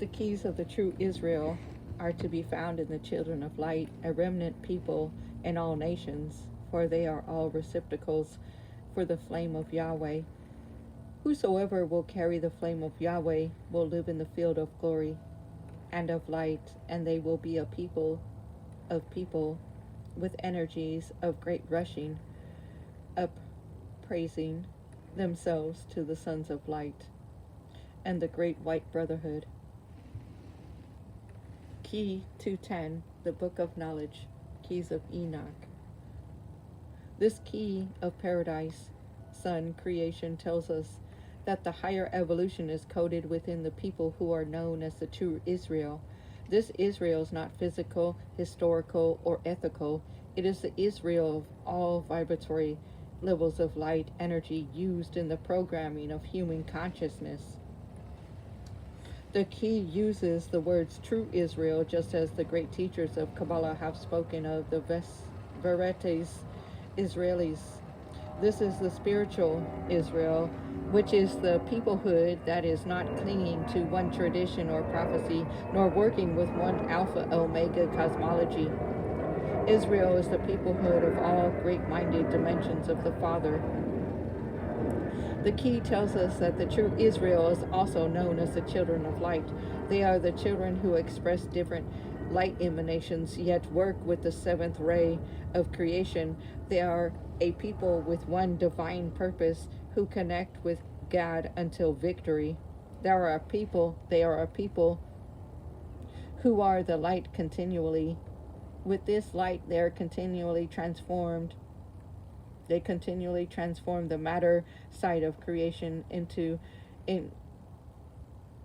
The keys of the true Israel are to be found in the children of light, a remnant people in all nations, for they are all receptacles for the flame of Yahweh. Whosoever will carry the flame of Yahweh will live in the field of glory and of light, and they will be a people of people with energies of great rushing, up praising themselves to the sons of light and the great white brotherhood. Key 210, the Book of Knowledge, Keys of Enoch. This key of paradise, sun, creation tells us that the higher evolution is coded within the people who are known as the true Israel. This Israel is not physical, historical, or ethical. It is the Israel of all vibratory levels of light energy used in the programming of human consciousness. The key uses the words true Israel, just as the great teachers of Kabbalah have spoken of the Veretes Israelis. This is the spiritual Israel, which is the peoplehood that is not clinging to one tradition or prophecy, nor working with one Alpha Omega cosmology. Israel is the peoplehood of all great-minded dimensions of the Father. The key tells us that the true Israel is also known as the children of light. They are the children who express different light emanations, yet work with the seventh ray of creation. They are a people with one divine purpose who connect with God until victory. They are a people who are the light continually. With this light, they are continually transformed. They continually transform the matter side of creation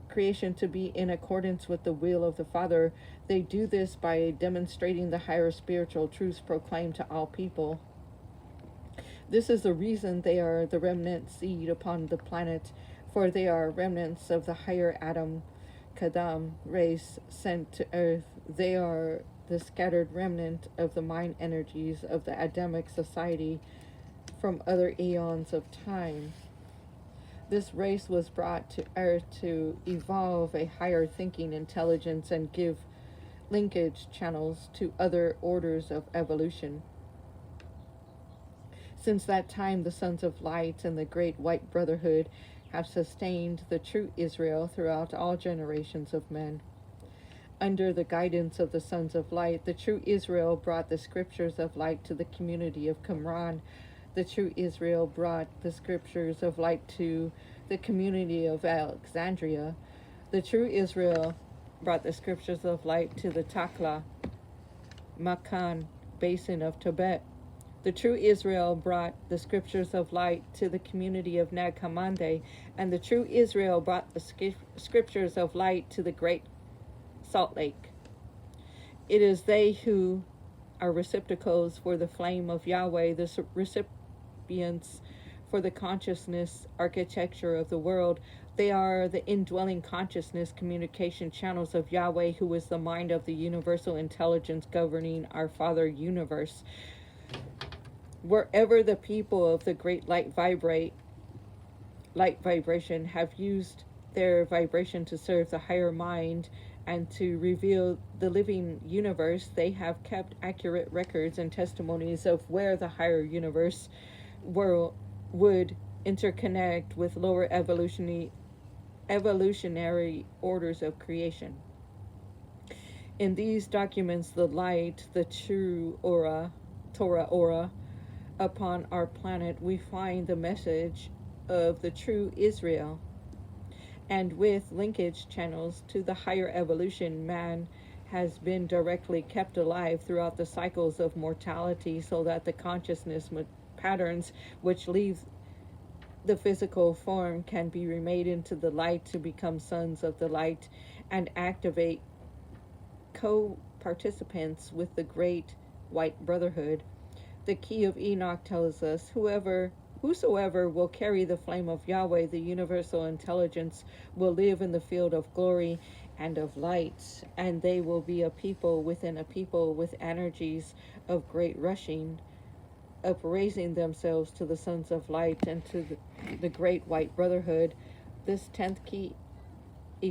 creation to be in accordance with the will of the Father. They do this by demonstrating the higher spiritual truths proclaimed to all people. This is the reason they are the remnant seed upon the planet, for they are remnants of the higher Adam, Kadam, race sent to earth. They are the scattered remnant of the mind energies of the Adamic society from other eons of time. This race was brought to earth to evolve a higher thinking intelligence and give linkage channels to other orders of evolution. Since that time, the Sons of Light and the Great White Brotherhood have sustained the true Israel throughout all generations of men. Under the guidance of the Sons of Light, the true Israel brought the scriptures of light to the community of Qumran. The true Israel brought the scriptures of light to the community of Alexandria. The true Israel brought the scriptures of light to the Takla, Makan basin of Tibet. The true Israel brought the scriptures of light to the community of Nag Hammadi, and the true Israel brought the scriptures of light to the Great Salt Lake. It is they who are receptacles for the flame of Yahweh, the recipients for the consciousness architecture of the world. They are the indwelling consciousness communication channels of Yahweh, who is the mind of the universal intelligence governing our Father universe. Wherever the people of the great light vibration have used their vibration to serve the higher mind and to reveal the living universe, they have kept accurate records and testimonies of where the higher universe would interconnect with lower evolutionary orders of creation. In these documents, the light, the true Torah aura, upon our planet, we find the message of the true Israel. And with linkage channels to the higher evolution, man has been directly kept alive throughout the cycles of mortality, so that the consciousness patterns which leave the physical form can be remade into the light to become sons of the light and activate co-participants with the great white brotherhood. The key of Enoch tells us, whosoever will carry the flame of Yahweh, the universal intelligence, will live in the field of glory and of light, and they will be a people within a people with energies of great rushing, upraising themselves to the sons of light and to the great white brotherhood. This 10th key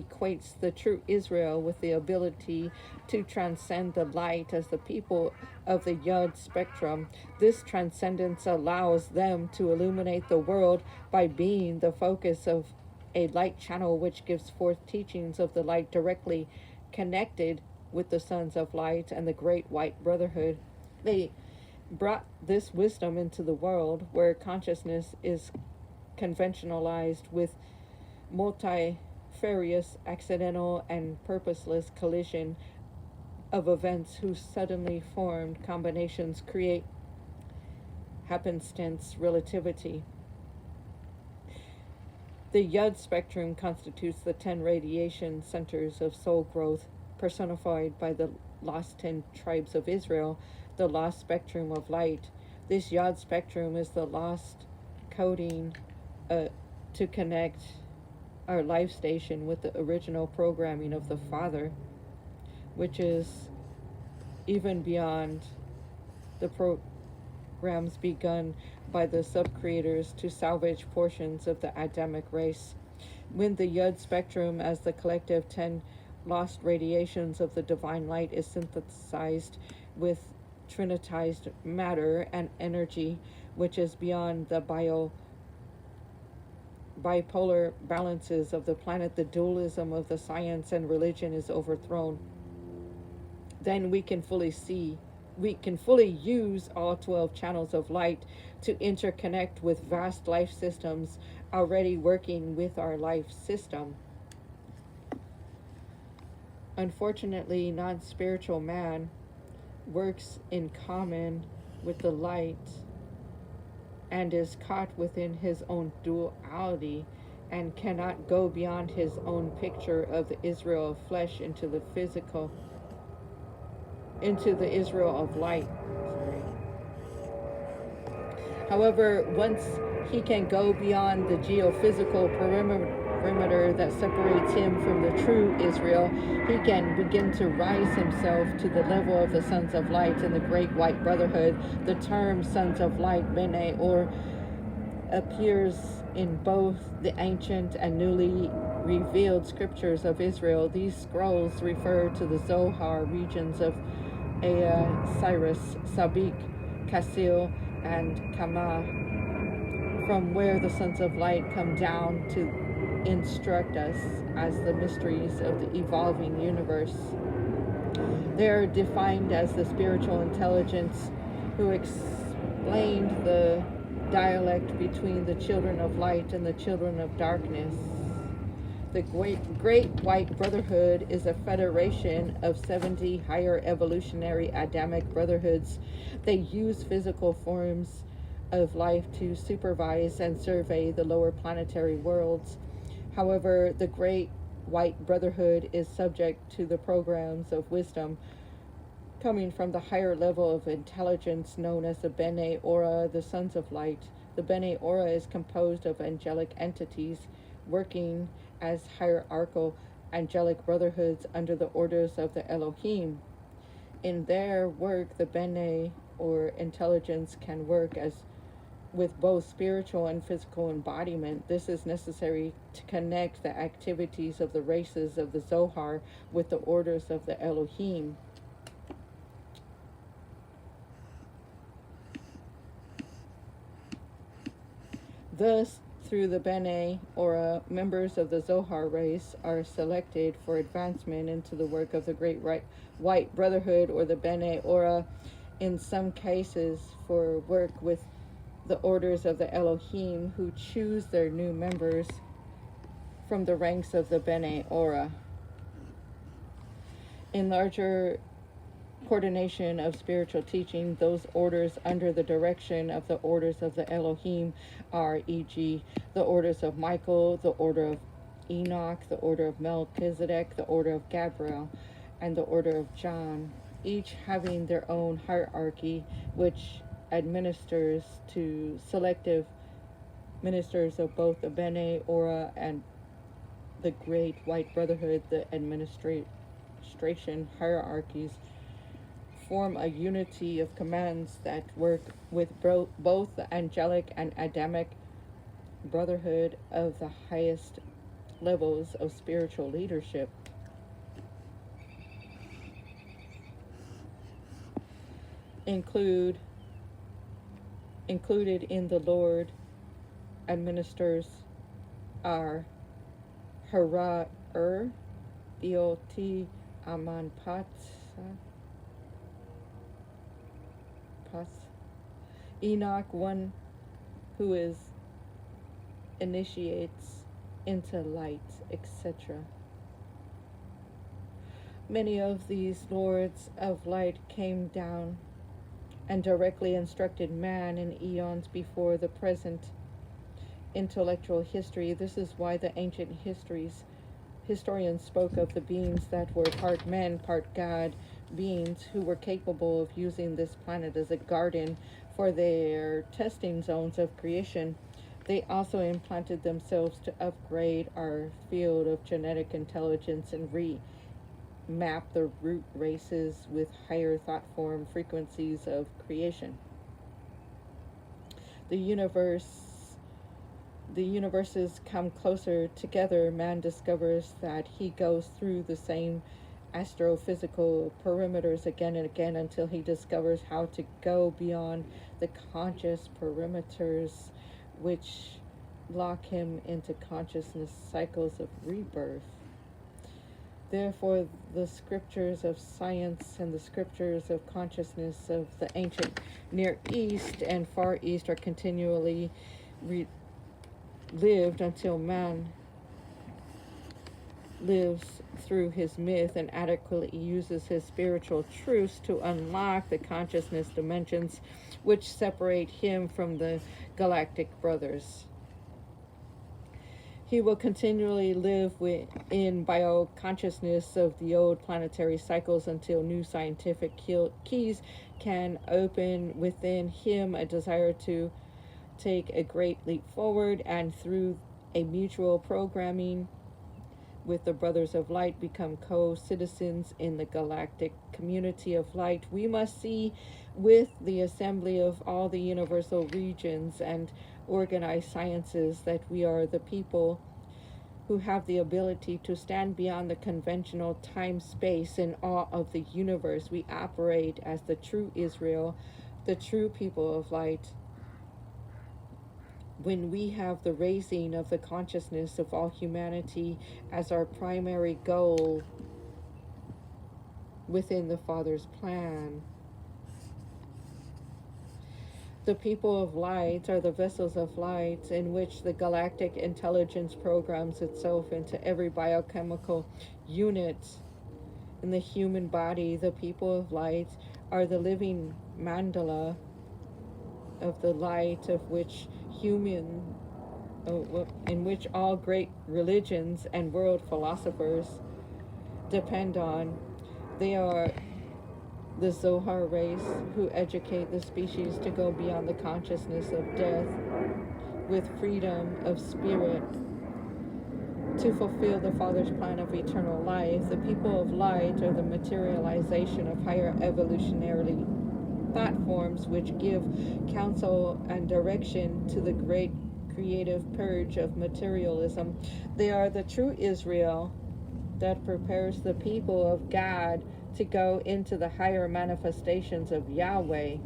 equates the true Israel with the ability to transcend the light as the people of the Yod spectrum. This transcendence allows them to illuminate the world by being the focus of a light channel which gives forth teachings of the light directly connected with the sons of light and the great white brotherhood. They brought this wisdom into the world where consciousness is conventionalized with multifarious, accidental, and purposeless collision of events whose suddenly formed combinations create happenstance relativity. The Yud spectrum constitutes the 10 radiation centers of soul growth, personified by the lost 10 tribes of Israel, the lost spectrum of light. This Yod spectrum is the lost coding to connect our life station with the original programming of the Father, which is even beyond the programs begun by the sub-creators to salvage portions of the Adamic race. When the Yud spectrum as the collective 10 lost radiations of the divine light is synthesized with trinitized matter and energy, which is beyond the bipolar balances of the planet, the dualism of the science and religion is overthrown. Then we can fully use all 12 channels of light to interconnect with vast life systems already working with our life system. Unfortunately, non-spiritual man works in common with the light and is caught within his own duality and cannot go beyond his own picture of the Israel of flesh into the Israel of light. However, once he can go beyond the geophysical perimeter that separates him from the true Israel, he can begin to rise himself to the level of the sons of light in the great white brotherhood. The term sons of light, Bene Or, appears in both the ancient and newly revealed scriptures of Israel. These scrolls refer to the Zohar regions of Ea, Cyrus, Sabik, Kassil, and Kama, from where the sons of light come down to instruct us as the mysteries of the evolving universe. They are defined as the spiritual intelligence who explained the dialect between the children of light and the children of darkness. The Great White Brotherhood is a federation of 70 higher evolutionary Adamic brotherhoods. They use physical forms of life to supervise and survey the lower planetary worlds. However, the Great White Brotherhood is subject to the programs of wisdom coming from the higher level of intelligence known as the Bene Ora, the Sons of Light. The Bene Ora is composed of angelic entities working as hierarchical angelic brotherhoods under the orders of the Elohim. In their work, the Bene, or intelligence, can work as with both spiritual and physical embodiment. This is necessary to connect the activities of the races of the Zohar with the orders of the Elohim. Thus, through the Bene Ora, members of the Zohar race are selected for advancement into the work of the Great White Brotherhood, or the Bene Ora, in some cases for work with the orders of the Elohim, who choose their new members from the ranks of the Bene Ora. In larger coordination of spiritual teaching, those orders under the direction of the orders of the Elohim are, e.g., the orders of Michael, the order of Enoch, the order of Melchizedek, the order of Gabriel, and the order of John, each having their own hierarchy, which administers to selective ministers of both the Bene Ora and the Great White Brotherhood. The administration hierarchies form a unity of commands that work with both the angelic and Adamic brotherhood of the highest levels of spiritual leadership. Included in the Lord administers are Hara Theoti Aman Enoch, one who is initiates into light, etc. Many of these lords of light came down and directly instructed man in eons before the present intellectual history. This is why the ancient historians spoke of the beings that were part men, part God, beings who were capable of using this planet as a garden for their testing zones of creation. They also implanted themselves to upgrade our field of genetic intelligence and remap the root races with higher thought form frequencies of creation. The universes come closer together. Man discovers that he goes through the same astrophysical perimeters again and again until he discovers how to go beyond the conscious perimeters which lock him into consciousness cycles of rebirth. Therefore, the scriptures of science and the scriptures of consciousness of the ancient Near East and Far East are continually lived until man lives through his myth and adequately uses his spiritual truths to unlock the consciousness dimensions which separate him from the galactic brothers. He will continually live in bio-consciousness of the old planetary cycles until new scientific keys can open within him a desire to take a great leap forward, and through a mutual programming with the Brothers of Light become co-citizens in the galactic community of light. We must see with the assembly of all the universal regions and organized sciences that we are the people who have the ability to stand beyond the conventional time-space in awe of the universe. We operate as the true Israel, the true people of light. When we have the raising of the consciousness of all humanity as our primary goal within the Father's plan. The people of light are the vessels of light in which the galactic intelligence programs itself into every biochemical unit in the human body. The people of light are the living mandala of the light of which in which all great religions and world philosophers depend on. They are the Zohar race who educate the species to go beyond the consciousness of death with freedom of spirit to fulfill the Father's plan of eternal life. The people of light are the materialization of higher evolutionary platforms which give counsel and direction to the great creative purge of materialism. They are the true Israel that prepares the people of God to go into the higher manifestations of Yahweh,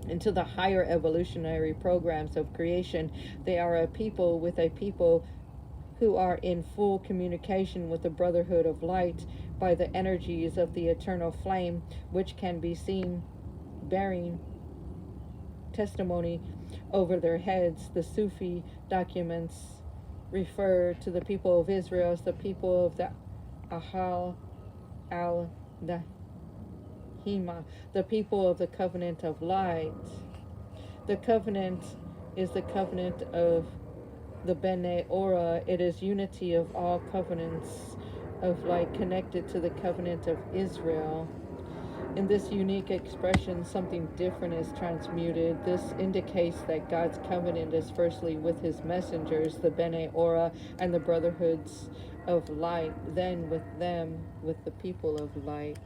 into the higher evolutionary programs of creation. They are a people with a people who are in full communication with the brotherhood of light by the energies of the eternal flame, which can be seen bearing testimony over their heads. The Sufi documents refer to the people of Israel as the people of the Ahal al-Nahima, the people of the covenant of light. The covenant is the covenant of the Bene Ora. It is unity of all covenants of light connected to the covenant of Israel. In this unique expression, something different is transmuted. This indicates that God's covenant is firstly with his messengers, the Bene Ora, and the brotherhoods of light, then with them, with the people of light.